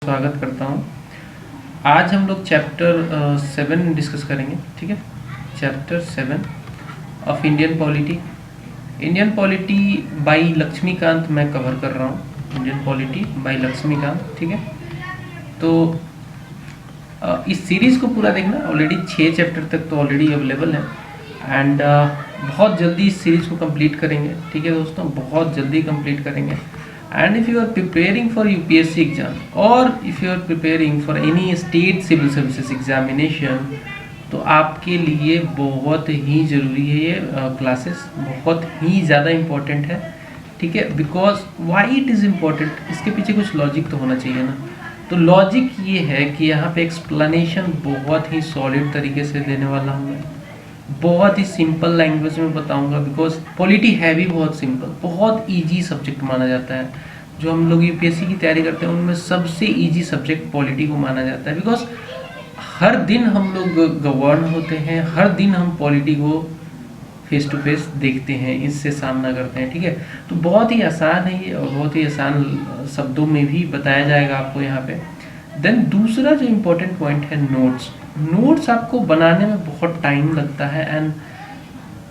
स्वागत करता हूँ। आज हम लोग चैप्टर 7 डिस्कस करेंगे, ठीक है। Chapter 7 of Indian polity. Indian polity by Laxmikanth मैं कवर कर रहा हूँ। इंडियन पॉलिटी बाय लक्ष्मीकांत, ठीक है। तो इस सीरीज़ को पूरा देखना। ऑलरेडी 6 चैप्टर तक तो ऑलरेडी अवेलेबल है एंड बहुत जल्दी इस सीरीज़ को कंप्लीट करेंगे, ठीक है दोस्तों, बहुत जल्दी कंप्लीट करेंगे। And if you are preparing for UPSC exam or if you are preparing for any state civil services examination, तो आपके लिए बहुत ही ज़रूरी है ये क्लासेस, बहुत ही ज़्यादा इम्पोर्टेंट है, ठीक है। Because why it is important, इसके पीछे कुछ लॉजिक तो होना चाहिए ना। तो लॉजिक ये है कि यहाँ पे एक्सप्लेनेशन बहुत ही सॉलिड तरीके से देने वाला हूँ मैं, बहुत ही सिंपल लैंग्वेज में बताऊंगा। बिकॉज पॉलिटी है भी बहुत सिंपल, बहुत इजी सब्जेक्ट माना जाता है। जो हम लोग यूपीएससी की तैयारी करते हैं उनमें सबसे इजी सब्जेक्ट पॉलिटी को माना जाता है। बिकॉज हर दिन हम लोग गवर्न होते हैं, हर दिन हम पॉलिटी को फेस टू फेस देखते हैं, इससे सामना करते हैं, ठीक है। तो बहुत ही आसान है ये और बहुत ही आसान शब्दों में भी बताया जाएगा आपको यहाँ पे। देन दूसरा जो इम्पोर्टेंट पॉइंट है नोट्स आपको बनाने में बहुत टाइम लगता है। एंड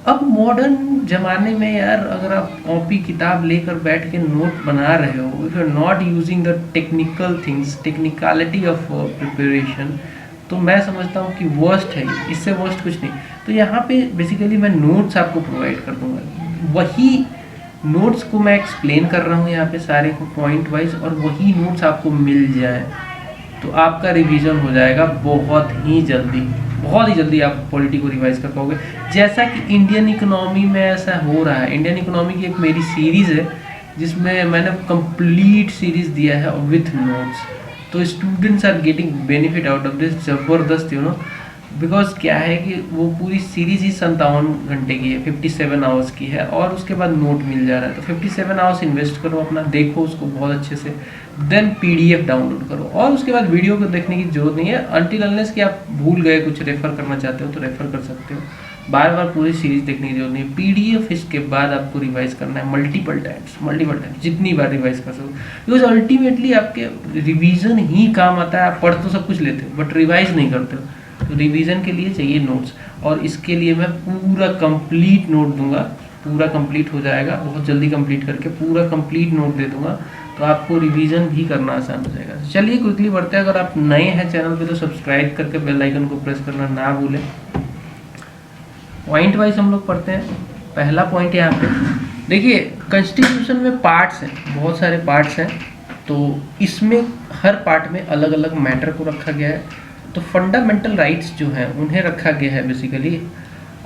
अब मॉडर्न ज़माने में यार, अगर आप कॉपी किताब लेकर बैठ के नोट बना रहे हो, if you are not using the technical things, technicality of preparation, तो मैं समझता हूँ कि वर्स्ट है ये, इससे वर्स्ट कुछ नहीं। तो यहाँ पे बेसिकली मैं नोट्स आपको प्रोवाइड कर दूँगा, वही नोट्स को मैं एक्सप्लेन कर रहा हूँ यहाँ पे सारे को पॉइंट वाइज, और वही नोट्स आपको मिल जाए तो आपका रिवीजन हो जाएगा बहुत ही जल्दी आप पॉलिटी को रिवाइज कर पाओगे। जैसा कि इंडियन इकोनॉमी में ऐसा हो रहा है। इंडियन इकोनॉमी की एक मेरी सीरीज़ है जिसमें मैंने कंप्लीट सीरीज़ दिया है विथ नोट्स। तो students are getting benefit out of this ज़बरदस्त, यू नो। बिकॉज क्या है कि वो पूरी सीरीज़ ही 57 घंटे की है, 57 आवर्स की है, और उसके बाद नोट मिल जा रहा है। तो 57 आवर्स इन्वेस्ट करो अपना, देखो उसको बहुत अच्छे से, देन PDF डाउनलोड करो, और उसके बाद वीडियो को देखने की जरूरत नहीं है। अनटिल अनलेस कि आप भूल गए, कुछ रेफर करना चाहते हो तो रेफर कर सकते हो, बार बार पूरी सीरीज देखने की जरूरत नहीं है। PDF इसके बाद आपको रिवाइज करना है मल्टीपल टाइम्स, जितनी बार रिवाइज कर सको। बिकॉज अल्टीमेटली आपके रिवीजन ही काम आता है। आप पढ़ तो सब कुछ लेते हो बट रिवाइज नहीं करते हो, तो रिवीजन के लिए चाहिए नोट्स, और इसके लिए मैं पूरा कंप्लीट नोट दूंगा, पूरा कंप्लीट हो जाएगा, बहुत जल्दी कंप्लीट करके पूरा कंप्लीट नोट दे दूंगा, तो आपको रिवीजन भी करना आसान हो जाएगा। चलिए क्विकली बढ़ते हैं। अगर आप नए हैं चैनल पे तो सब्सक्राइब करके बेल आइकन को प्रेस करना ना भूलें। पॉइंट वाइज हम लोग पढ़ते हैं। पहला पॉइंट यहाँ पे देखिए, कॉन्स्टिट्यूशन में पार्ट्स हैं, बहुत सारे पार्ट्स हैं, तो इसमें हर पार्ट में अलग अलग मैटर को रखा गया है। तो फंडामेंटल राइट्स जो हैं उन्हें रखा गया है बेसिकली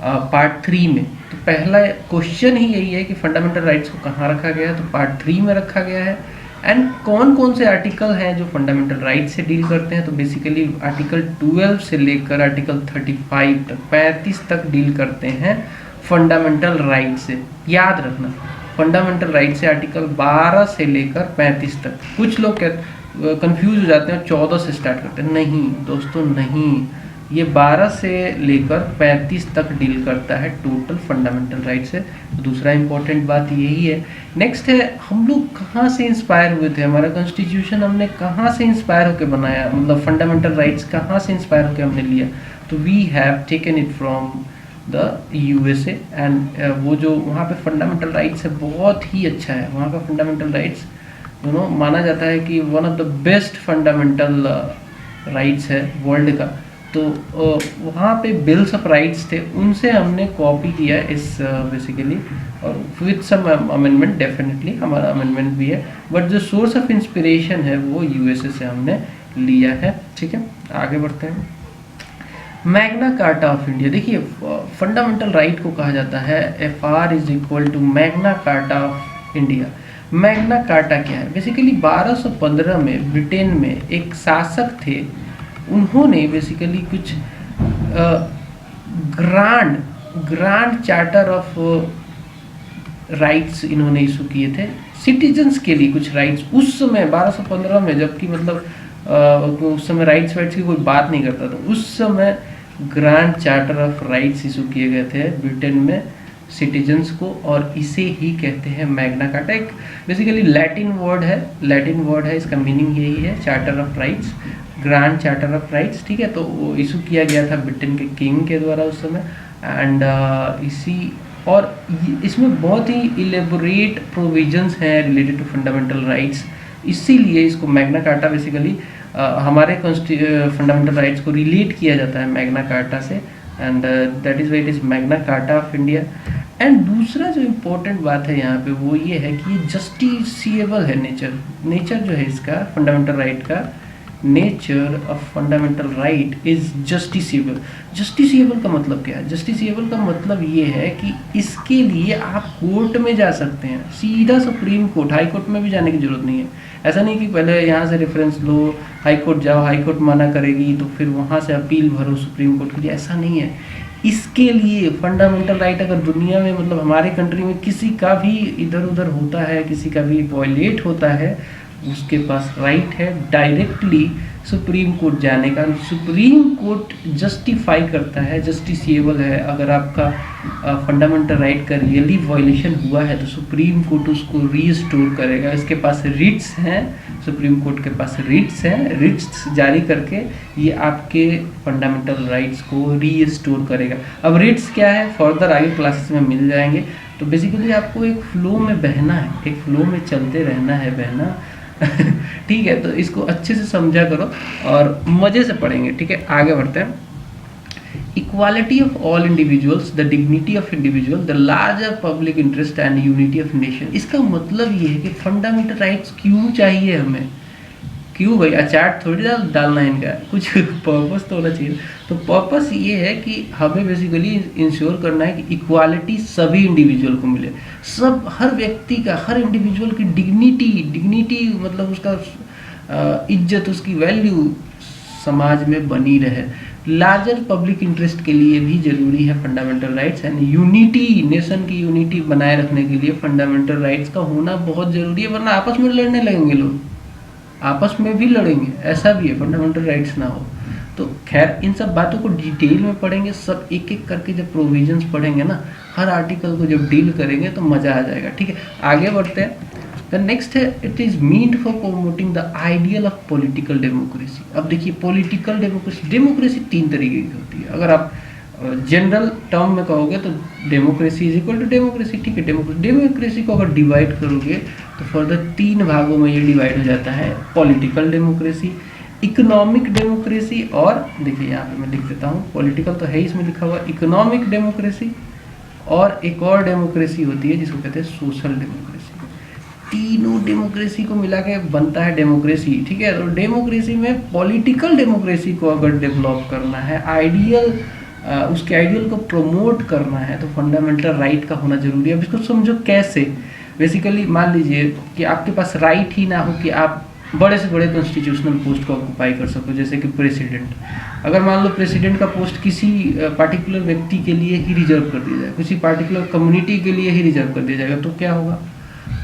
पार्ट 3 में। तो पहला क्वेश्चन ही यही है कि फंडामेंटल राइट्स को कहाँ रखा गया है, तो पार्ट 3 में रखा गया है। एंड कौन कौन से आर्टिकल हैं जो फंडामेंटल राइट्स से डील करते हैं, तो बेसिकली आर्टिकल 12 से लेकर आर्टिकल 35 तक, 35 तक डील करते हैं फंडामेंटल राइट से। याद रखना, फंडामेंटल राइट से आर्टिकल 12 से लेकर 35 तक। कुछ लोग कंफ्यूज हो जाते हैं, 14 से स्टार्ट करते हैं। नहीं दोस्तों, नहीं, ये 12 से लेकर 35 तक डील करता है टोटल फंडामेंटल राइट से। दूसरा इंपॉर्टेंट बात यही है। नेक्स्ट है, हम लोग कहाँ से इंस्पायर हुए थे, हमारा कॉन्स्टिट्यूशन हमने कहाँ से इंस्पायर होकर बनाया, मतलब फंडामेंटल राइट्स कहाँ से इंस्पायर होकर हमने लिया। तो we have taken it from the USA, and वो जो वहाँ पे फंडामेंटल राइट्स है बहुत ही अच्छा है। वहाँ का फंडामेंटल राइट्स माना जाता है कि one of the best fundamental rights है वर्ल्ड का। तो वहाँ पे बिल्स ऑफ राइट्स थे, उनसे हमने कॉपी किया इस बेसिकली, और विथ सम अमेंडमेंट, डेफिनेटली हमारा अमेंडमेंट भी है, बट जो सोर्स ऑफ इंस्पिरेशन है वो USA से हमने लिया है, ठीक है। आगे बढ़ते हैं। Magna Carta of India. देखिए, फंडामेंटल राइट को कहा जाता है FR is equal to Magna Carta of India. Magna Carta क्या है? बेसिकली 1215 में ब्रिटेन में एक शासक थे, उन्होंने बेसिकली कुछ ग्रांड चार्टर ऑफ राइट्स इन्होंने इशू किए थे सिटीजन्स के लिए, कुछ राइट्स उस समय 1215 में, जबकि मतलब उस समय राइट्स की कोई बात नहीं करता था। उस समय grand charter of rights issue किए गए थे ब्रिटेन में सिटीजन्स को, और इसे ही कहते हैं मैग्ना कार्टा। एक बेसिकली लैटिन वर्ड है, इसका मीनिंग यही है, charter of rights, grand charter of rights, ठीक है। तो वो इशू किया गया था ब्रिटेन के किंग के द्वारा उस समय, एंड इसमें बहुत ही इलेबोरेट प्रोविजंस हैं रिलेटेड टू फंडामेंटल राइट्स, इसीलिए इसको मैग्ना कार्टा बेसिकली हमारे फंडामेंटल राइट्स को रिलेट किया जाता है मैग्ना कार्टा से, and that is why it is Magna Carta of India. And दूसरा जो इम्पोर्टेंट बात है यहाँ पे वो ये है कि ये जस्टिसिएबल है, नेचर जो है इसका फंडामेंटल राइट का, nature of fundamental right is justiciable. Justiciable का मतलब क्या है? जस्टिसिएबल का मतलब ये है कि इसके लिए आप कोर्ट में जा सकते हैं, सीधा सुप्रीम कोर्ट, हाई कोर्ट में भी जाने की जरूरत नहीं है। ऐसा नहीं कि पहले यहाँ से रेफरेंस लो, हाई कोर्ट जाओ, हाई कोर्ट मना करेगी तो फिर वहाँ से अपील भरो सुप्रीम कोर्ट के लिए, ऐसा नहीं है। इसके लिए फंडामेंटल राइट अगर दुनिया में, मतलब हमारे कंट्री में किसी का भी इधर उधर होता है, किसी का भी वॉयलेट होता है, उसके पास राइट है डायरेक्टली सुप्रीम कोर्ट जाने का। सुप्रीम कोर्ट जस्टिफाई करता है, जस्टिसिएबल है। अगर आपका फंडामेंटल राइट का रियली वायलेशन हुआ है तो सुप्रीम कोर्ट उसको रीस्टोर करेगा। इसके पास रिट्स हैं, सुप्रीम कोर्ट के पास रिट्स हैं, रिट्स जारी करके ये आपके फंडामेंटल राइट्स को रीस्टोर करेगा। अब रिट्स क्या है फर्दर आगे क्लासेस में मिल जाएंगे। तो बेसिकली आपको एक फ्लो में बहना है, एक फ्लो में चलते रहना है, बहना ठीक है। तो इसको अच्छे से समझा करो और मजे से पढ़ेंगे, ठीक है। आगे बढ़ते हैं। Equality of all individuals, the dignity of individual, the larger public interest and unity of nation. इसका मतलब ये है कि फंडामेंटल राइट्स क्यों चाहिए हमें? क्यों भाई? अचार थोड़ी डालना है इनका, कुछ पर्पस तो होना चाहिए। तो पर्पस ये है कि हमें बेसिकली इंश्योर करना है कि इक्वालिटी सभी इंडिविजुअल को मिले, सब, हर व्यक्ति का, हर इंडिविजुअल की डिग्निटी मतलब उसका इज्जत, उसकी वैल्यू समाज में बनी रहे। लार्जर पब्लिक इंटरेस्ट के लिए भी जरूरी है fundamental rights, and unity, nation की यूनिटी बनाए रखने के लिए फंडामेंटल राइट्स का होना बहुत जरूरी है, वरना आपस में लड़ने लगेंगे लोग, आपस में भी लड़ेंगे, ऐसा भी है फंडामेंटल राइट्स ना हो। तो खैर इन सब बातों को डिटेल में पढ़ेंगे, सब एक एक करके जब प्रोविजंस पढ़ेंगे ना, हर आर्टिकल को जब डील करेंगे तो मज़ा आ जाएगा, ठीक है। आगे बढ़ते हैं। द नेक्स्ट है, it is meant for promoting the ideal of political democracy. अब देखिए पॉलिटिकल डेमोक्रेसी 3 तरीके की होती है। अगर आप जनरल टर्म में कहोगे तो democracy is equal to democracy, ठीक है। डेमोक्रेसी को अगर डिवाइड करोगे तो फर्दर 3 भागों में ये डिवाइड हो जाता है, पॉलिटिकल डेमोक्रेसी, इकोनॉमिक डेमोक्रेसी, और देखिए यहाँ पे मैं लिख देता हूँ, पॉलिटिकल तो है इसमें लिखा हुआ, इकोनॉमिक डेमोक्रेसी, और एक और डेमोक्रेसी होती है जिसको कहते हैं सोशल डेमोक्रेसी। तीनों डेमोक्रेसी को मिला के बनता है डेमोक्रेसी, ठीक है। तो डेमोक्रेसी में पॉलिटिकल डेमोक्रेसी को अगर डेवलप करना है, आइडियल उसके आइडियल को प्रमोट करना है तो फंडामेंटल राइट का होना जरूरी है। अब इसको समझो कैसे। बेसिकली मान लीजिए कि आपके पास राइट ही ना हो कि आप बड़े से बड़े कॉन्स्टिट्यूशनल पोस्ट को ऑक्यूपाई कर सको, जैसे कि प्रेसिडेंट। अगर मान लो प्रेसिडेंट का पोस्ट किसी पार्टिकुलर व्यक्ति के लिए ही रिजर्व कर दिया जाए, किसी पार्टिकुलर कम्युनिटी के लिए ही रिजर्व कर दिया जाएगा, तो क्या होगा?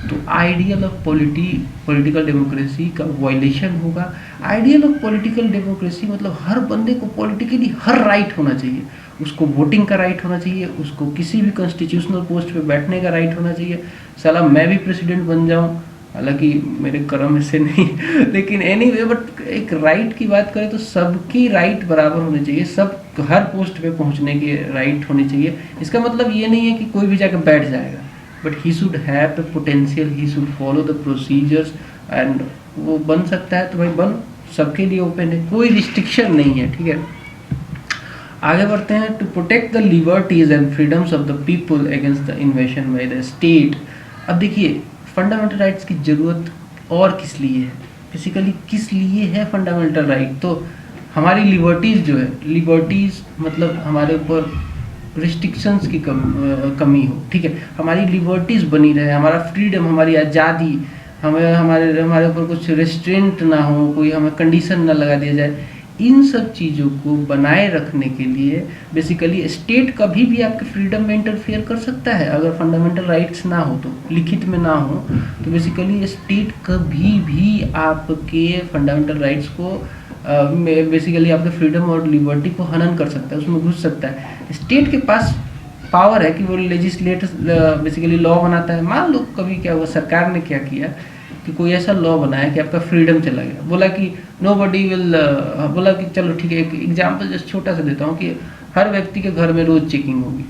तो आइडियल ऑफ पॉलिटिकल डेमोक्रेसी का वायलेशन होगा। आइडियल ऑफ पॉलिटिकल डेमोक्रेसी मतलब हर बंदे को पॉलिटिकली हर राइट होना चाहिए, उसको वोटिंग का राइट होना चाहिए, उसको किसी भी कॉन्स्टिट्यूशनल पोस्ट पे बैठने का राइट होना चाहिए। साला मैं भी प्रेसिडेंट बन जाऊं, हालांकि मेरे कर्म ऐसे नहीं लेकिन एनीवे, बट एक राइट की बात करें तो सबकी राइट बराबर होनी चाहिए, सब हर पोस्ट पे पहुंचने की राइट होनी चाहिए। इसका मतलब ये नहीं है कि कोई भी जाकर बैठ जाएगा, but he should have the potential, he should follow the procedures, and वो बन सकता है तो भाई बन, सबके लिए ओपन है, कोई रिस्ट्रिक्शन नहीं है, ठीक है। आगे बढ़ते हैं। To protect the liberties and freedoms of the people against the invasion by the state. अब देखिए फंडामेंटल राइट्स की जरूरत और किस लिए है, बेसिकली किस लिए है फंडामेंटल राइट? तो हमारी लिबर्टीज जो है, लिबर्टीज मतलब हमारे ऊपर रिस्ट्रिक्शंस की कमी हो, ठीक है, हमारी लिबर्टीज बनी रहे, हमारा फ्रीडम, हमारी आज़ादी, हमें हमारे ऊपर कुछ रेस्ट्रेंट ना हो, कोई हमें कंडीशन ना लगा दिया जाए। इन सब चीज़ों को बनाए रखने के लिए बेसिकली स्टेट कभी भी आपके फ्रीडम में इंटरफेयर कर सकता है। अगर फंडामेंटल राइट्स ना हो तो, लिखित में ना हो तो बेसिकली स्टेट कभी भी आपके फंडामेंटल राइट्स को बेसिकली आपके फ्रीडम और लिबर्टी को हनन कर सकता है, उसमें घुस सकता है। स्टेट के पास पावर है कि वो लेजिस्लेट बेसिकली लॉ बनाता है। मान लो कभी क्या हुआ, सरकार ने क्या किया कि कोई ऐसा लॉ बनाया कि आपका फ्रीडम चला गया, बोला कि नो बडी विल, बोला कि चलो ठीक है, एक एग्जाम्पल जस्ट छोटा सा देता हूँ कि हर व्यक्ति के घर में रोज चेकिंग होगी,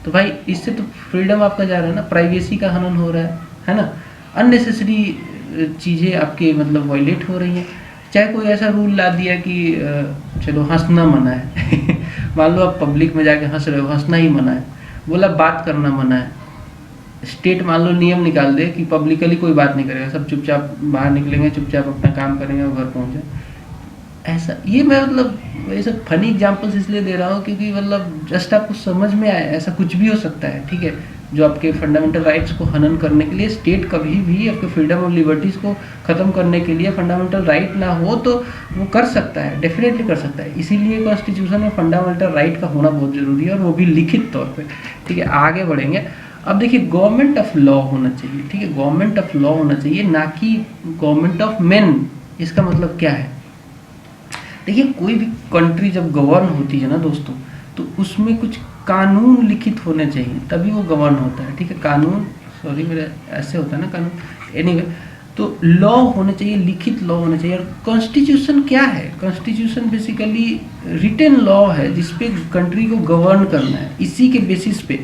तो भाई इससे तो फ्रीडम आपका जा रहा है ना, प्राइवेसी का हनन हो रहा है ना, अननेसेसरी चीज़ें आपके मतलब वायलेट हो रही हैं। चाहे कोई ऐसा रूल ला दिया कि चलो हंसना मना है मान लो आप पब्लिक में जाके हंस रहे हो, हंसना ही मना है, बोला बात करना मना है, स्टेट मान लो नियम निकाल दे कि पब्लिकली कोई बात नहीं करेगा, सब चुपचाप बाहर निकलेंगे, चुपचाप अपना काम करेंगे और घर पहुँचे। ऐसा, ये मैं मतलब ये सब फनी एग्जांपल्स इसलिए दे रहा हूँ क्योंकि मतलब जस्ट आपको समझ में आए ऐसा कुछ भी हो सकता है, ठीक है, जो आपके फंडामेंटल राइट्स को हनन करने के लिए, स्टेट कभी भी आपके फ्रीडम और लिबर्टीज़ को ख़त्म करने के लिए फंडामेंटल राइट ना हो तो वो कर सकता है, डेफिनेटली कर सकता है। इसीलिए कॉन्स्टिट्यूशन में फंडामेंटल राइट का होना बहुत ज़रूरी है, और वो भी लिखित तौर पर, ठीक है। आगे बढ़ेंगे। अब देखिए, गवर्नमेंट ऑफ लॉ होना चाहिए, ठीक है, गवर्नमेंट ऑफ लॉ होना चाहिए, ना कि गवर्नमेंट ऑफ मेन। इसका मतलब क्या है? देखिए, कोई भी कंट्री जब गवर्न होती है ना दोस्तों, तो उसमें कुछ कानून लिखित होने चाहिए, तभी वो गवर्न होता है, ठीक है। कानून, सॉरी मेरा ऐसे होता है ना कानून, एनीवे, तो लॉ होने चाहिए, लिखित लॉ होने चाहिए। और कॉन्स्टिट्यूशन क्या है? कॉन्स्टिट्यूशन बेसिकली रिटन लॉ है जिसपे कंट्री को गवर्न करना है, इसी के बेसिस पे,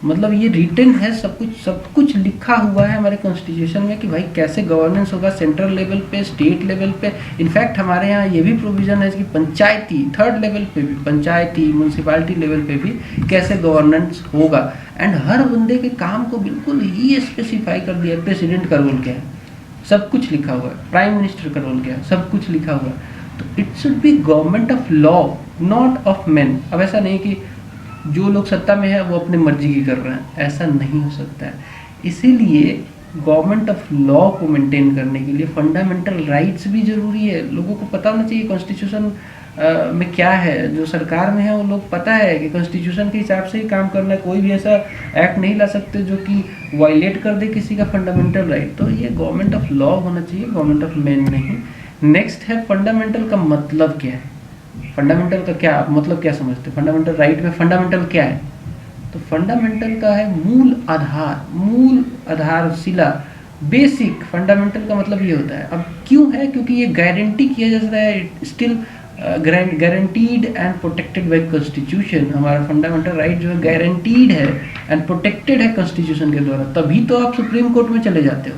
मतलब ये रिटन है, सब कुछ लिखा हुआ है हमारे कॉन्स्टिट्यूशन में कि भाई कैसे गवर्नेंस होगा सेंट्रल लेवल पे, स्टेट लेवल पे। इनफैक्ट हमारे यहाँ ये भी प्रोविजन है कि पंचायती, थर्ड लेवल पे भी, पंचायती म्यूनसिपालिटी लेवल पे भी कैसे गवर्नेंस होगा। एंड हर बंदे के काम को बिल्कुल ही स्पेसिफाई कर दिया है। प्रेसिडेंट का रोल क्या है, सब कुछ लिखा हुआ है। प्राइम मिनिस्टर का रोल क्या है, सब कुछ लिखा हुआ है। तो it should be government of law, not of main. अब ऐसा नहीं कि जो लोग सत्ता में है वो अपनी मर्जी की कर रहे हैं, ऐसा नहीं हो सकता है। इसीलिए गवर्नमेंट ऑफ लॉ को मेंटेन करने के लिए फंडामेंटल राइट्स भी जरूरी है। लोगों को पता होना चाहिए कॉन्स्टिट्यूशन में क्या है। जो सरकार में है वो लोग पता है कि कॉन्स्टिट्यूशन के हिसाब से ही काम करना है, कोई भी ऐसा एक्ट नहीं ला सकते जो कि वायलेट कर दे किसी का फंडामेंटल राइट। तो ये गवर्नमेंट ऑफ लॉ होना चाहिए, गवर्नमेंट ऑफ मैन नहीं। नेक्स्ट है फंडामेंटल का मतलब क्या है। फंडामेंटल का क्या मतलब, क्या समझते हैं फंडामेंटल राइट में? फंडामेंटल क्या है? तो फंडामेंटल का है मूल आधार, मूल आधारशिला, बेसिक। फंडामेंटल का मतलब ये होता है। अब क्यों है? क्योंकि ये गारंटी किया जा रहा है, still guaranteed and protected by constitution. हमारा फंडामेंटल राइट जो है गारंटीड है एंड प्रोटेक्टेड है कॉन्स्टिट्यूशन के द्वारा। तभी तो आप सुप्रीम कोर्ट में चले जाते हो।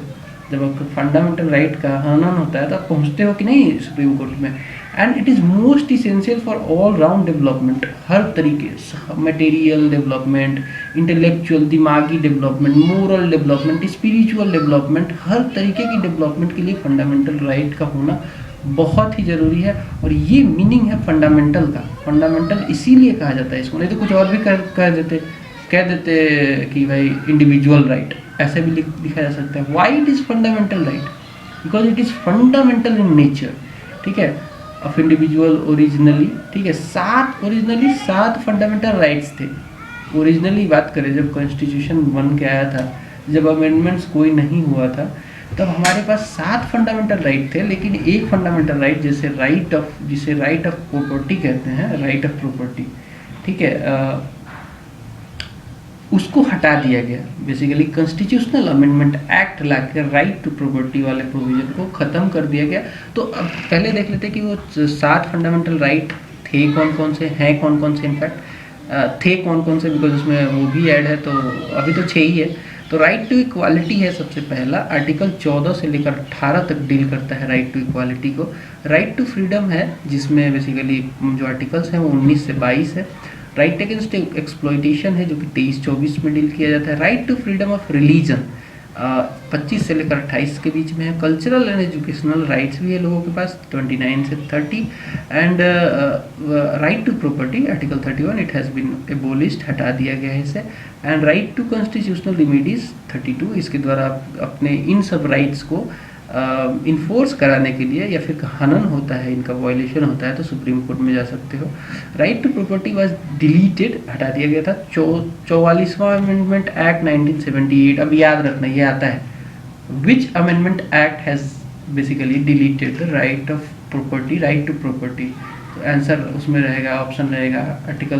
जब आपका फंडामेंटल राइट का हनन होता है तो आप पहुंचते हो कि नहीं सुप्रीम कोर्ट में। And it is most essential for all round development, हर तरीके से, मटेरियल डेवलपमेंट, इंटेलेक्चुअल दिमागी development, moral development, spiritual development, हर तरीके की डेवलपमेंट के लिए फंडामेंटल राइट का होना बहुत ही ज़रूरी है। और ये मीनिंग है फंडामेंटल का। फंडामेंटल इसीलिए कहा जाता है इसको, नहीं तो कुछ और भी कह देते कि भाई इंडिविजुअल राइट, ऐसे भी लिखा जा सकता है। Why it is fundamental right? Because it is fundamental in nature, ठीक है, ऑफ इंडिविजुअल ओरिजिनली, ठीक है। सात फंडामेंटल राइट्स थे ओरिजिनली। बात करें जब कॉन्स्टिट्यूशन बन के आया था, जब अमेंडमेंट्स कोई नहीं हुआ था, तब हमारे पास 7 फंडामेंटल राइट थे। लेकिन एक फंडामेंटल राइट जिसे राइट ऑफ प्रॉपर्टी कहते हैं, राइट ऑफ प्रॉपर्टी, ठीक है, उसको हटा दिया गया। बेसिकली कॉन्स्टिट्यूशनल अमेंडमेंट एक्ट लाकर राइट टू प्रॉपर्टी वाले प्रोविजन को ख़त्म कर दिया गया। तो अब पहले देख लेते हैं कि वो 7 फंडामेंटल राइट थे कौन कौन से, हैं कौन कौन से, इनफैक्ट थे कौन कौन से, बिकॉज उसमें वो भी ऐड है। तो अभी तो 6 ही है। तो राइट टू इक्वालिटी है सबसे पहला, आर्टिकल 14 से लेकर 18 तक डील करता है राइट टू इक्वालिटी को। राइट टू फ्रीडम है जिसमें बेसिकली जो आर्टिकल्स हैं वो 19 से 22 है। राइट अगेंस्ट एक्सप्लॉइटेशन है जो कि 23-24 में डील किया जाता है। Right to freedom of religion 25 से लेकर 28 के बीच में है। कल्चरल एंड एजुकेशनल राइट्स भी है लोगों के पास 29 से 30। And right to property article 31, it has been abolished, हटा दिया गया है इसे। And right to constitutional remedies 32, इसके द्वारा आप अपने इन सब राइट्स को इन्फोर्स कराने के लिए, या फिर हनन होता है, इनका वायलेशन होता है तो सुप्रीम कोर्ट में जा सकते हो। Right to property was deleted, हटा दिया गया था। 44वां अमेंडमेंट एक्ट 1978, अब याद रखना ये आता है, which amendment act has basically deleted the right of property, right to property. तो आंसर उसमें रहेगा, ऑप्शन रहेगा article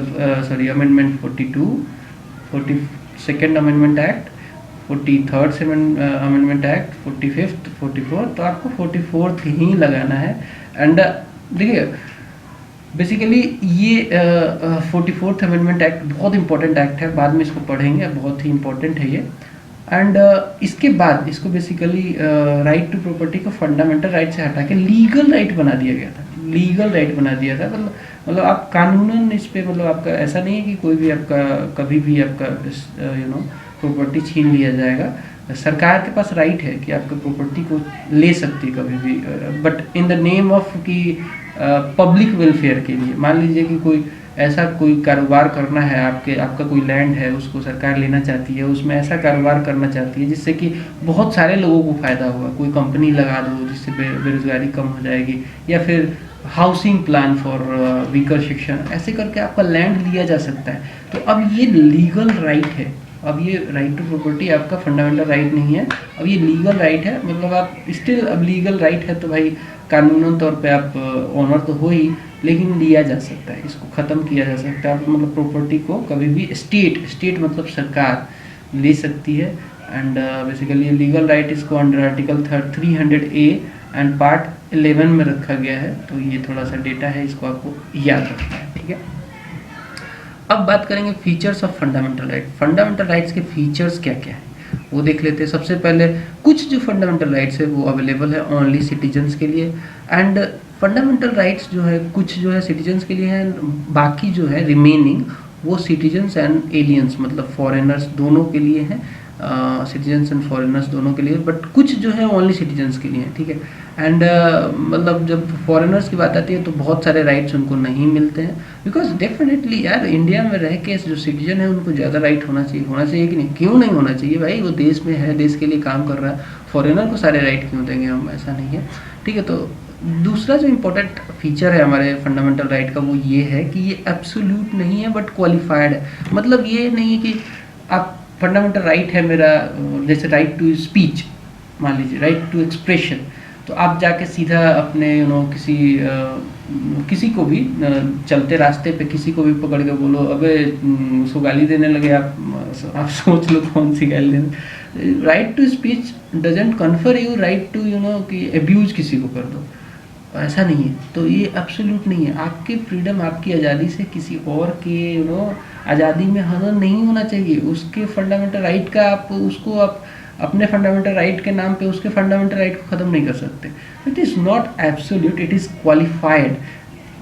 amendment 42, 42nd amendment act, 43rd amendment act, 45th, 44th, तो आपको 44th ही लगाना है। एंड देखिए बेसिकली ये 44th अमेंडमेंट एक्ट बहुत इंपॉर्टेंट एक्ट है, बाद में इसको पढ़ेंगे, बहुत ही इंपॉर्टेंट है ये। एंड इसके बाद इसको बेसिकली राइट टू प्रॉपर्टी को फंडामेंटल राइट से हटा के लीगल राइट बना दिया गया था, लीगल राइट बना दिया था। मतलब आप कानूनन इस पे, मतलब आपका ऐसा नहीं है कि कोई भी आपका कभी भी आपका प्रॉपर्टी छीन लिया जाएगा। सरकार के पास राइट है कि आपका प्रॉपर्टी को ले सकती है कभी भी, but in the name of कि पब्लिक वेलफेयर के लिए। मान लीजिए कि कोई ऐसा कोई कारोबार करना है, आपका कोई लैंड है, उसको सरकार लेना चाहती है, उसमें ऐसा कारोबार करना चाहती है जिससे कि बहुत सारे लोगों को फ़ायदा होगा, कोई कंपनी लगा दो जिससे बेरोजगारी कम हो जाएगी, या फिर housing plan for weaker section, ऐसे करके आपका लैंड लिया जा सकता है। तो अब ये लीगल राइट है, अब ये राइट टू प्रॉपर्टी आपका फंडामेंटल राइट नहीं है, अब ये लीगल राइट है। मतलब आप स्टिल, अब लीगल राइट है तो भाई कानूनन तौर पे आप ऑनर तो हो ही, लेकिन लिया जा सकता है, इसको ख़त्म किया जा सकता है। मतलब प्रॉपर्टी को कभी भी स्टेट मतलब सरकार ले सकती है। एंड बेसिकली लीगल राइट इसको under article 300A and part 11 में रखा गया है। तो ये थोड़ा सा डेटा है, इसको आपको याद रखना है, ठीक है। अब बात करेंगे features of fundamental right. Fundamental rights के फीचर्स क्या क्या है वो देख लेते हैं। सबसे पहले कुछ जो फंडामेंटल राइट्स है वो अवेलेबल है ओनली सिटीजन्स के लिए। एंड फंडामेंटल राइट्स जो है कुछ जो है सिटीजन्स के लिए है, बाकी जो है रिमेनिंग वो सिटीजन्स एंड एलियंस मतलब फॉरेनर्स दोनों के लिए हैं, सिटीजन्स एंड फॉरेनर्स दोनों के लिए, बट कुछ जो है ओनली सिटीजन्स के लिए है, ठीक है। एंड मतलब जब फॉरेनर्स की बात आती है तो बहुत सारे राइट्स उनको नहीं मिलते हैं, बिकॉज डेफिनेटली यार इंडिया में रह के जो सिटीजन है उनको ज़्यादा राइट होना चाहिए कि नहीं, क्यों नहीं होना चाहिए भाई, वो देश में है, देश के लिए काम कर रहा है, फॉरेनर को सारे राइट क्यों देंगे हम, ऐसा नहीं है, ठीक है। तो दूसरा जो इम्पोर्टेंट फीचर है हमारे फंडामेंटल राइट का वो ये है कि ये एब्सोल्यूट नहीं है बट क्वालिफाइड है। मतलब ये नहीं है कि आप फंडामेंटल राइट है मेरा, जैसे राइट टू स्पीच मान लीजिए, राइट टू एक्सप्रेशन, तो आप जाके सीधा अपने किसी को भी चलते रास्ते पे किसी को भी पकड़ के बोलो अबे उसको गाली देने लगे, आप सोच लो कौन सी गाली देने। Right to speech doesn't confer you right to कि एब्यूज किसी को कर दो, ऐसा नहीं है। तो ये एब्सोल्यूट नहीं है, आपकी फ्रीडम आपकी आज़ादी से किसी और के आज़ादी में हनन नहीं होना चाहिए। उसके फंडामेंटल राइट का आप अपने फंडामेंटल राइट के नाम पे उसके फंडामेंटल राइट को ख़त्म नहीं कर सकते। It is not absolute, it is qualified,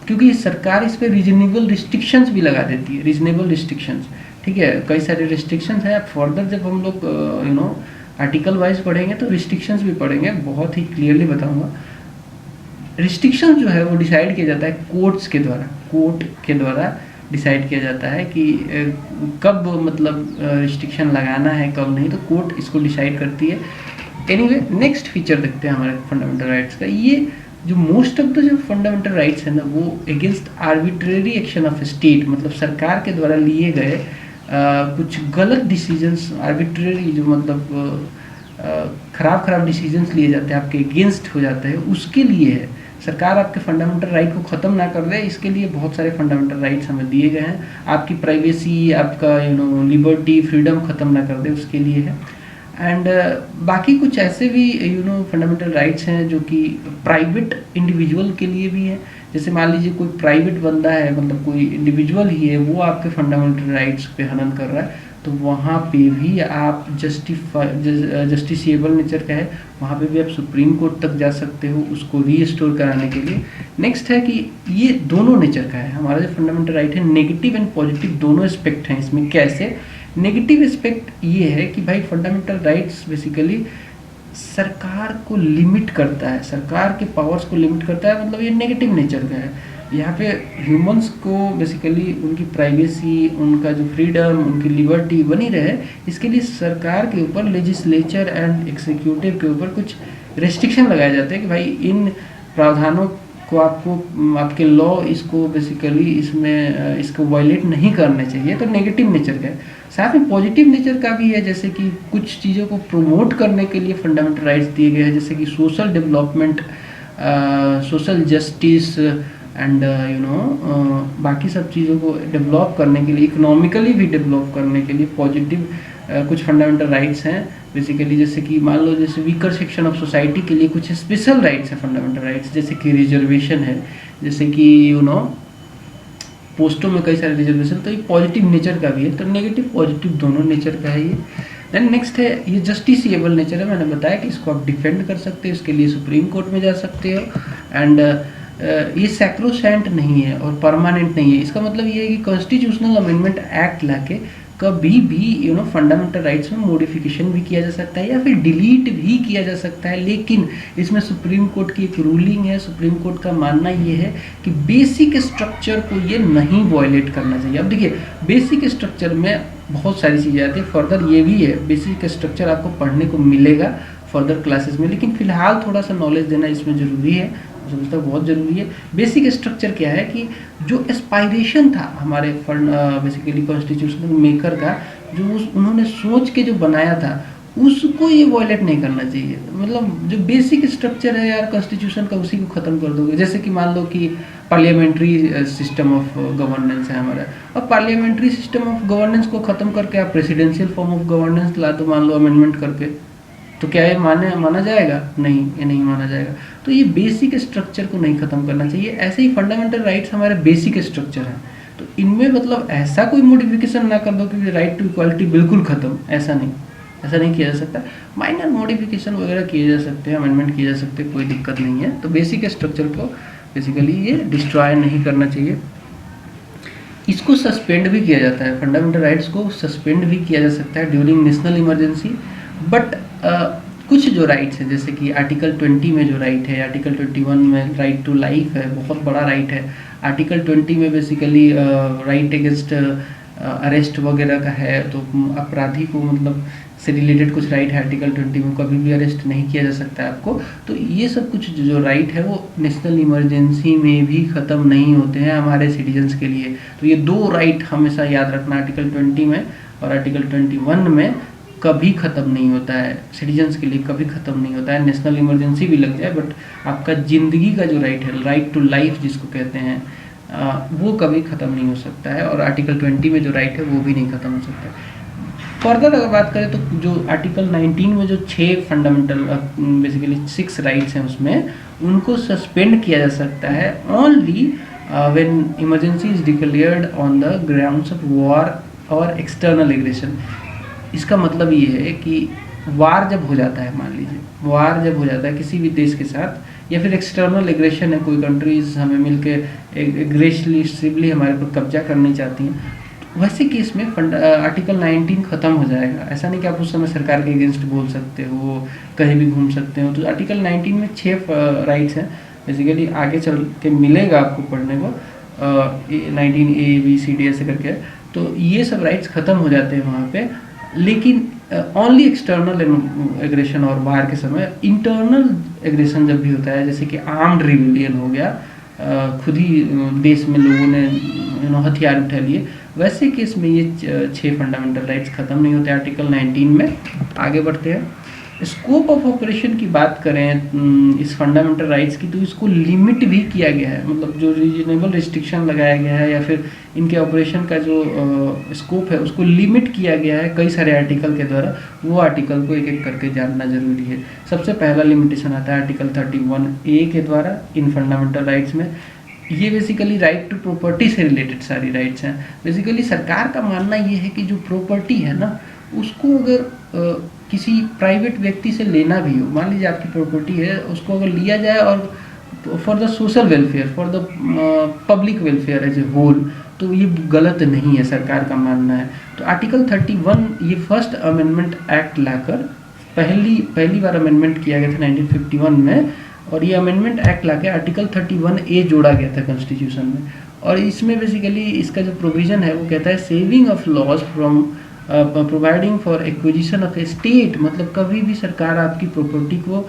क्योंकि सरकार इस पर रीजनेबल रिस्ट्रिक्शंस भी लगा देती है, रीजनेबल रिस्ट्रिक्शंस, ठीक है। कई सारे रिस्ट्रिक्शंस हैं, आप फर्दर जब हम लोग आर्टिकल वाइज पढ़ेंगे तो रिस्ट्रिक्शंस भी पढ़ेंगे, बहुत ही क्लियरली बताऊँगा। रिस्ट्रिक्शन जो है वो डिसाइड किया जाता है कोर्ट के द्वारा डिसाइड किया जाता है कि कब मतलब रिस्ट्रिक्शन लगाना है कब नहीं, तो कोर्ट इसको डिसाइड करती है। एनीवे नेक्स्ट फीचर देखते हैं हमारे फंडामेंटल राइट्स का। ये जो मोस्ट ऑफ द जो फंडामेंटल राइट्स है ना वो against arbitrary action of state, मतलब सरकार के द्वारा लिए गए कुछ गलत डिसीजंस, आर्बिट्रेरी जो मतलब खराब डिसीजंस लिए जाते हैं, आपके अगेंस्ट हो जाते हैं, उसके लिए है। सरकार आपके फंडामेंटल राइट को ख़त्म ना कर दे, इसके लिए बहुत सारे फंडामेंटल राइट्स हमें दिए गए हैं। आपकी प्राइवेसी, आपका लिबर्टी, फ्रीडम ख़त्म ना कर दे, उसके लिए है। एंड बाकी कुछ ऐसे भी फंडामेंटल राइट्स हैं जो कि प्राइवेट इंडिविजुअल के लिए भी है। जैसे मान लीजिए कोई प्राइवेट बंदा है, मतलब कोई इंडिविजुअल ही है, वो आपके फंडामेंटल राइट्स पे हनन कर रहा है, तो वहाँ पे भी आप जस्टिसिएबल नेचर का है, वहाँ पे भी आप सुप्रीम कोर्ट तक जा सकते हो उसको रीस्टोर कराने के लिए। नेक्स्ट है कि ये दोनों नेचर का है, हमारा जो फंडामेंटल राइट है नेगेटिव एंड पॉजिटिव दोनों एस्पेक्ट हैं इसमें। कैसे? नेगेटिव एस्पेक्ट ये है कि भाई फंडामेंटल राइट्स बेसिकली सरकार को लिमिट करता है, सरकार के पावर्स को लिमिट करता है, मतलब ये नेगेटिव नेचर का है। यहाँ पे ह्यूमंस को बेसिकली उनकी प्राइवेसी, उनका जो फ्रीडम, उनकी लिबर्टी बनी रहे, इसके लिए सरकार के ऊपर, लेजिस्लेचर एंड एग्जीक्यूटिव के ऊपर कुछ रेस्ट्रिक्शन लगाए जाते हैं कि भाई इन प्रावधानों को आपके लॉ इसको बेसिकली इसको वायलेट नहीं करने चाहिए। तो नेगेटिव नेचर का है। साथ में पॉजिटिव नेचर का भी है, जैसे कि कुछ चीज़ों को प्रमोट करने के लिए फंडामेंटल राइट्स दिए गए हैं, जैसे कि social development, social justice and बाकी सब चीज़ों को डेवलप करने के लिए, इकोनॉमिकली भी डेवलप करने के लिए पॉजिटिव कुछ फंडामेंटल राइट्स हैं बेसिकली। जैसे कि मान लो जैसे वीकर सेक्शन ऑफ सोसाइटी के लिए कुछ स्पेशल राइट्स हैं, फंडामेंटल राइट्स, जैसे कि रिजर्वेशन है, जैसे कि पोस्टों में कई सारे रिजर्वेशन, तो ये पॉजिटिव नेचर का भी है, तो नेगेटिव पॉजिटिव दोनों नेचर का है ये। देन नेक्स्ट है ये जस्टिसिएबल नेचर है, मैंने बताया कि इसको आप डिफेंड कर सकते हो, इसके लिए सुप्रीम कोर्ट में जा सकते हो। एंड ये सैक्रोसेंट नहीं है और परमानेंट नहीं है। इसका मतलब ये है कि कॉन्स्टिट्यूशनल अमेंडमेंट एक्ट लाके कभी भी फंडामेंटल राइट्स में मॉडिफिकेशन भी किया जा सकता है या फिर डिलीट भी किया जा सकता है, लेकिन इसमें सुप्रीम कोर्ट की एक रूलिंग है। सुप्रीम कोर्ट का मानना ये है कि बेसिक स्ट्रक्चर को ये नहीं वायलेट करना चाहिए। अब देखिए बेसिक स्ट्रक्चर में बहुत सारी चीज़ें आती है, फर्दर ये भी है, बेसिक स्ट्रक्चर आपको पढ़ने को मिलेगा फर्दर क्लासेस में, लेकिन फिलहाल थोड़ा सा नॉलेज देना इसमें ज़रूरी है, समझता बहुत ज़रूरी है। बेसिक स्ट्रक्चर क्या है कि जो एस्पायरेशन था हमारे बेसिकली कॉन्स्टिट्यूशनल मेकर का, जो उन्होंने सोच के जो बनाया था उसको ये वॉयलेट नहीं करना चाहिए। मतलब जो बेसिक स्ट्रक्चर है यार कॉन्स्टिट्यूशन का, उसी को ख़त्म कर दोगे। जैसे कि मान लो कि पार्लियामेंट्री सिस्टम ऑफ गवर्नेंस है हमारा, और पार्लियामेंट्री सिस्टम ऑफ गवर्नेंस को ख़त्म करके आप प्रेसिडेंशियल फॉर्म ऑफ गवर्नेंस ला दो, मान लो अमेंडमेंट करके, तो क्या ये माना जाएगा? नहीं, ये नहीं माना जाएगा। तो ये बेसिक स्ट्रक्चर को नहीं ख़त्म करना चाहिए। ऐसे ही फंडामेंटल राइट्स हमारे बेसिक स्ट्रक्चर हैं, तो इनमें मतलब ऐसा कोई मॉडिफिकेशन ना कर दो कि राइट टू इक्वालिटी बिल्कुल ख़त्म, ऐसा नहीं किया जा सकता। माइनर मॉडिफिकेशन वगैरह किए जा सकते हैं, अमेंडमेंट किए जा सकते हैं, कोई दिक्कत नहीं है। तो बेसिक स्ट्रक्चर को बेसिकली ये डिस्ट्रॉय नहीं करना चाहिए। इसको सस्पेंड भी किया जाता है, फंडामेंटल राइट्स को सस्पेंड भी किया जा सकता है ड्यूरिंग नेशनल इमरजेंसी। बट कुछ जो राइट्स हैं, जैसे कि आर्टिकल 20 में जो राइट है, आर्टिकल 21 में राइट टू लाइफ है, बहुत बड़ा राइट है। आर्टिकल 20 में बेसिकली राइट अगेंस्ट अरेस्ट वगैरह का है, तो अपराधी को मतलब से रिलेटेड कुछ राइट है आर्टिकल 20 में, कभी भी अरेस्ट नहीं किया जा सकता है आपको। तो ये सब कुछ जो राइट है वो नेशनल इमरजेंसी में भी ख़त्म नहीं होते हैं हमारे सिटीजन्स के लिए। तो ये दो राइट हमेशा याद रखना, आर्टिकल 20 में और आर्टिकल 21 में कभी ख़त्म नहीं होता है, सिटीजन्स के लिए कभी ख़त्म नहीं होता है। नेशनल इमरजेंसी भी लग जाए बट आपका ज़िंदगी का जो राइट है, राइट टू लाइफ जिसको कहते हैं, वो कभी ख़त्म नहीं हो सकता है। और आर्टिकल 20 में जो राइट है वो भी नहीं ख़त्म हो सकता है। फर्दर अगर बात करें तो जो आर्टिकल 19 में जो 6 फंडामेंटल बेसिकली 6 राइट्स हैं उसमें, उनको सस्पेंड किया जा सकता है only when emergency is declared on the grounds of war और एक्सटर्नल एग्रेशन। इसका मतलब ये है कि वार जब हो जाता है, मान लीजिए वार जब हो जाता है किसी भी देश के साथ, या फिर एक्सटर्नल एग्रेशन है, कोई कंट्रीज हमें मिलके एग्रेसिवली हमारे पर कब्जा करनी चाहती हैं, तो वैसे केस में आर्टिकल 19 ख़त्म हो जाएगा। ऐसा नहीं कि आप उस समय सरकार के अगेंस्ट बोल सकते हो, कहीं भी घूम सकते हो। तो आर्टिकल 19 में 6 राइट्स हैं बेसिकली, आगे चल के मिलेगा आपको पढ़ने को 19A, B, C, D ऐसे करके। तो ये सब राइट्स ख़त्म हो जाते हैं वहाँ पे, लेकिन ओनली एक्सटर्नल एग्रेशन और वार के समय। इंटरनल एग्रेशन जब भी होता है, जैसे कि आर्म्ड रिबेलियन हो गया, खुद ही देश में लोगों ने हथियार उठा लिए, वैसे केस में ये 6 फंडामेंटल राइट्स ख़त्म नहीं होते आर्टिकल 19 में। आगे बढ़ते हैं। स्कोप ऑफ ऑपरेशन की बात करें इस फंडामेंटल राइट्स की, तो इसको लिमिट भी किया गया है, मतलब जो रीजनेबल रिस्ट्रिक्शन लगाया गया है या फिर इनके ऑपरेशन का जो स्कोप है उसको लिमिट किया गया है कई सारे आर्टिकल के द्वारा। वो आर्टिकल को एक एक करके जानना जरूरी है। सबसे पहला लिमिटेशन आता है आर्टिकल 31A के द्वारा इन फंडामेंटल राइट्स में। ये बेसिकली राइट टू प्रॉपर्टी से रिलेटेड सारी राइट्स हैं। बेसिकली सरकार का मानना ये है कि जो प्रॉपर्टी है ना, उसको अगर किसी प्राइवेट व्यक्ति से लेना भी हो, मान लीजिए आपकी प्रॉपर्टी है, उसको अगर लिया जाए और for the social welfare, for the public welfare as a whole, तो ये गलत नहीं है, सरकार का मानना है। तो आर्टिकल 31 ये फर्स्ट अमेंडमेंट एक्ट लाकर पहली बार अमेंडमेंट किया गया था 1951 में, और ये अमेंडमेंट एक्ट लाके आर्टिकल 31A जोड़ा गया था कॉन्स्टिट्यूशन में। और इसमें बेसिकली इसका जो प्रोविज़न है वो कहता है saving of loss from providing for acquisition of A state, मतलब कभी भी सरकार आपकी प्रॉपर्टी को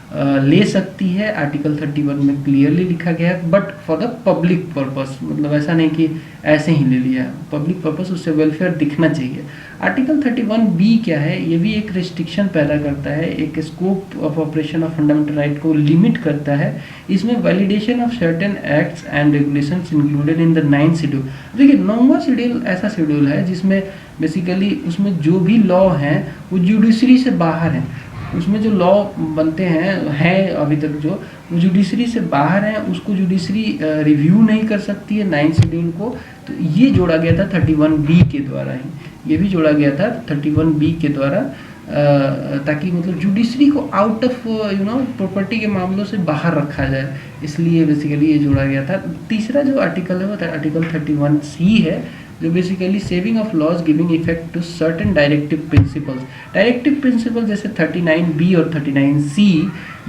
ले सकती है, आर्टिकल 31 में क्लियरली लिखा गया है, but for the public purpose, मतलब ऐसा नहीं कि ऐसे ही ले लिया, पब्लिक पर्पस, उससे वेलफेयर दिखना चाहिए। आर्टिकल 31B क्या है, ये भी एक रिस्ट्रिक्शन पैदा करता है, एक scope of operation of fundamental right को लिमिट करता है। इसमें validation of certain acts and regulations included in the 9th schedule. देखिए 9वां शेड्यूल ऐसा शेड्यूल है जिसमें बेसिकली उसमें जो भी लॉ हैं वो जुडिशरी से बाहर हैं, उसमें जो लॉ बनते हैं अभी तक जो जुडिशरी से बाहर हैं, उसको जुडिशरी रिव्यू नहीं कर सकती है 9th शेड्यूल को। तो ये जोड़ा गया था 31B के द्वारा ही, ये भी जोड़ा गया था 31B के द्वारा, ताकि मतलब जुडिशरी को आउट ऑफ प्रॉपर्टी के मामलों से बाहर रखा जाए, इसलिए बेसिकली ये जोड़ा गया था। तीसरा जो आर्टिकल है वो आर्टिकल 31C है, जो basically saving of laws giving effect to certain directive principles. Directive principle जैसे 39B और 39C,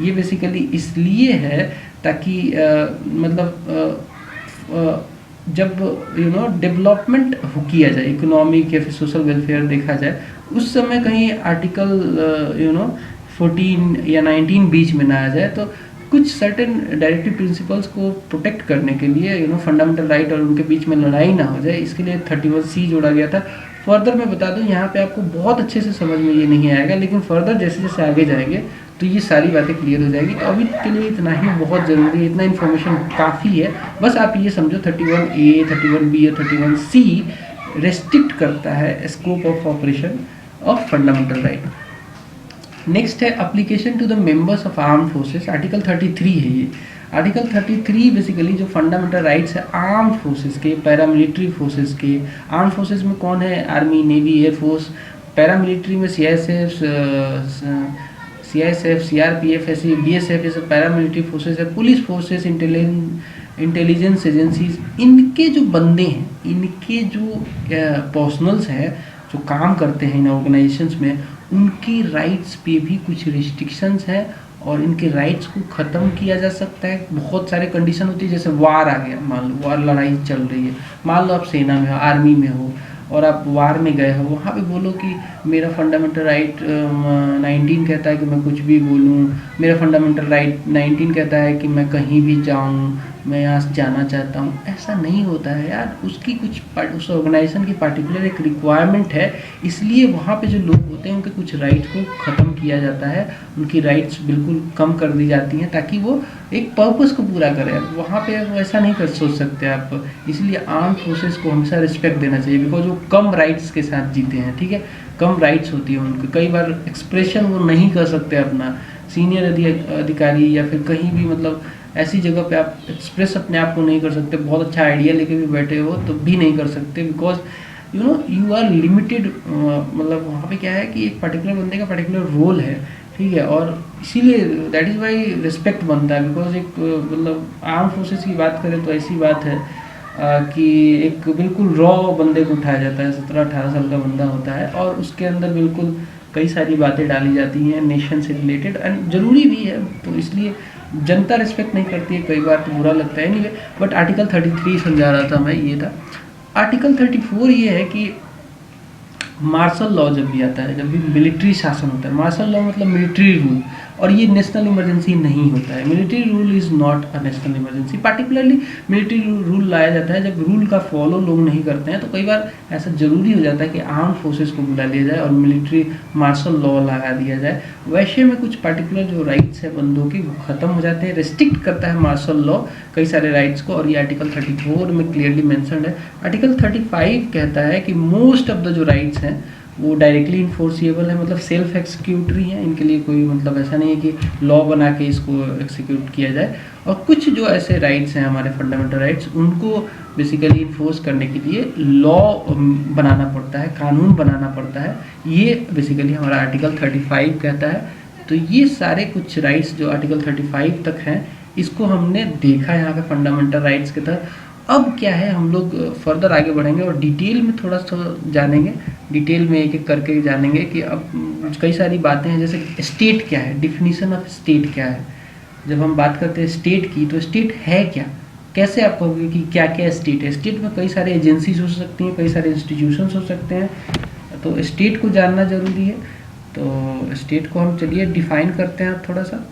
ये बेसिकली इसलिए है ताकि जब डेवलपमेंट किया जाए, इकोनॉमिक या फिर सोशल वेलफेयर देखा जाए, उस समय कहीं आर्टिकल 14 या 19 बीच में ना आ जाए, तो कुछ सर्टेन डायरेक्टिव प्रिंसिपल्स को प्रोटेक्ट करने के लिए फंडामेंटल राइट और उनके बीच में लड़ाई ना हो जाए, इसके लिए 31C जोड़ा गया था। फर्दर मैं बता दूं, यहाँ पे आपको बहुत अच्छे से समझ में ये नहीं आएगा, लेकिन फर्दर जैसे जैसे आगे जाएंगे तो ये सारी बातें क्लियर हो जाएगी। तो अभी के लिए इतना ही बहुत ज़रूरी है, इतना इन्फॉर्मेशन काफ़ी है। बस आप ये समझो 31A, 31B और 31C रेस्ट्रिक्ट करता है scope of operation of fundamental right. Next है application to the members of arm forces, article 33 है ये। आर्टिकल 33 बेसिकली जो फंडामेंटल राइट्स है आर्म फोर्सेस के, पैरामिलिट्री फोर्सेस के। आर्म फोर्सेस में कौन है? Army, navy, air force. Paramilitary में CISF, CRPF, ऐसी BSF, ये सब पैरामिलिट्री फोर्सेस है। पुलिस फोर्सेस, इंटेलिजेंस एजेंसीज, इनके जो बंदे हैं, इनके जो पर्सनल्स हैं जो काम करते हैं इन ऑर्गेनाइजेशंस में, उनकी राइट्स पे भी कुछ रिस्ट्रिक्शंस हैं और इनके राइट्स को ख़त्म किया जा सकता है। बहुत सारे कंडीशन होती है, जैसे वार आ गया, मान लो वार, लड़ाई चल रही है, मान लो आप सेना में हो, आर्मी में हो और आप वार में गए हो, वहाँ पे बोलो कि मेरा फंडामेंटल राइट 19 कहता है कि मैं कुछ भी बोलूँ, मेरा फंडामेंटल राइट 19 कहता है कि मैं कहीं भी जाऊँ, मैं यहाँ से जाना चाहता हूँ। ऐसा नहीं होता है यार, उसकी कुछ उस ऑर्गेनाइजेशन की पार्टिकुलर एक रिक्वायरमेंट है, इसलिए वहाँ पे जो लोग होते हैं उनके कुछ राइट्स को ख़त्म किया जाता है, उनकी राइट्स बिल्कुल कम कर दी जाती हैं ताकि वो एक पर्पस को पूरा करें। वहाँ पे वो ऐसा नहीं कर सोच सकते आप, इसलिए आर्म फोर्सेस को हमेशा रिस्पेक्ट देना चाहिए, बिकॉज वो कम राइट्स के साथ जीते हैं, ठीक है, कम राइट्स होती है उनकी। कई बार एक्सप्रेशन वो नहीं कर सकते अपना, सीनियर अधिकारी या फिर कहीं भी, मतलब ऐसी जगह पे आप एक्सप्रेस अपने आप को नहीं कर सकते, बहुत अच्छा आइडिया लेके भी बैठे हो तो भी नहीं कर सकते, बिकॉज यू आर लिमिटेड। मतलब वहाँ पे क्या है कि एक पर्टिकुलर बंदे का पर्टिकुलर रोल है, ठीक है, और इसीलिए दैट इज़ वाई रिस्पेक्ट बनता है। बिकॉज एक मतलब आर्म फोर्सेस की बात करें तो ऐसी बात है कि एक बिल्कुल रॉ बंदे को उठाया जाता है, 17-18 साल का बंदा होता है, और उसके अंदर बिल्कुल कई सारी बातें डाली जाती हैं नेशन से रिलेटेड, एंड ज़रूरी भी है, तो इसलिए जनता रिस्पेक्ट नहीं करती है, कई बार तो बुरा लगता है। एनीवे, बट आर्टिकल 33 समझा रहा था मैं, ये था। आर्टिकल 34 ये है कि मार्शल लॉ जब भी आता है, जब भी मिलिट्री शासन होता है, मार्शल लॉ मतलब मिलिट्री रूल, और ये नेशनल इमरजेंसी नहीं होता है। Military rule is not a national emergency. Particularly military rule लाया जाता है जब रूल का फॉलो लोग नहीं करते हैं, तो कई बार ऐसा ज़रूरी हो जाता है कि आर्म फोर्सेस को बुला लिया जाए और मिलिट्री मार्शल लॉ लगा दिया जाए। वैसे में कुछ पार्टिकुलर जो राइट्स है बंदों की वो ख़त्म हो जाते हैं, रिस्ट्रिक्ट करता है मार्शल लॉ कई सारे राइट्स को, और ये आर्टिकल 34 में क्लियरली मैंशनड है। आर्टिकल 35 कहता है कि मोस्ट ऑफ द जो राइट्स हैं वो डायरेक्टली इन्फोर्सिएबल है, मतलब सेल्फ एक्सिक्यूटरी हैं, इनके लिए कोई मतलब ऐसा नहीं है कि लॉ बना के इसको एक्सिक्यूट किया जाए। और कुछ जो ऐसे राइट्स हैं हमारे फंडामेंटल राइट्स, उनको बेसिकली इन्फोर्स करने के लिए लॉ बनाना पड़ता है, कानून बनाना पड़ता है, ये बेसिकली हमारा आर्टिकल 35 कहता है। तो ये सारे कुछ राइट्स जो आर्टिकल 35 तक हैं, इसको हमने देखा यहाँ पे फंडामेंटल राइट्स के तहत। अब क्या है, हम लोग फर्दर आगे बढ़ेंगे और डिटेल में थोड़ा सा जानेंगे, डिटेल में एक एक करके जानेंगे कि अब कई सारी बातें हैं, जैसे स्टेट क्या है, डिफिनीशन ऑफ स्टेट क्या है। जब हम बात करते हैं स्टेट की, तो स्टेट है क्या, कैसे आप कहोगे कि क्या क्या स्टेट है। स्टेट में कई सारे एजेंसीज हो सकती हैं, कई सारे इंस्टीट्यूशंस हो सकते हैं, तो स्टेट को जानना ज़रूरी है। तो स्टेट को हम चलिए डिफाइन करते हैं थोड़ा सा।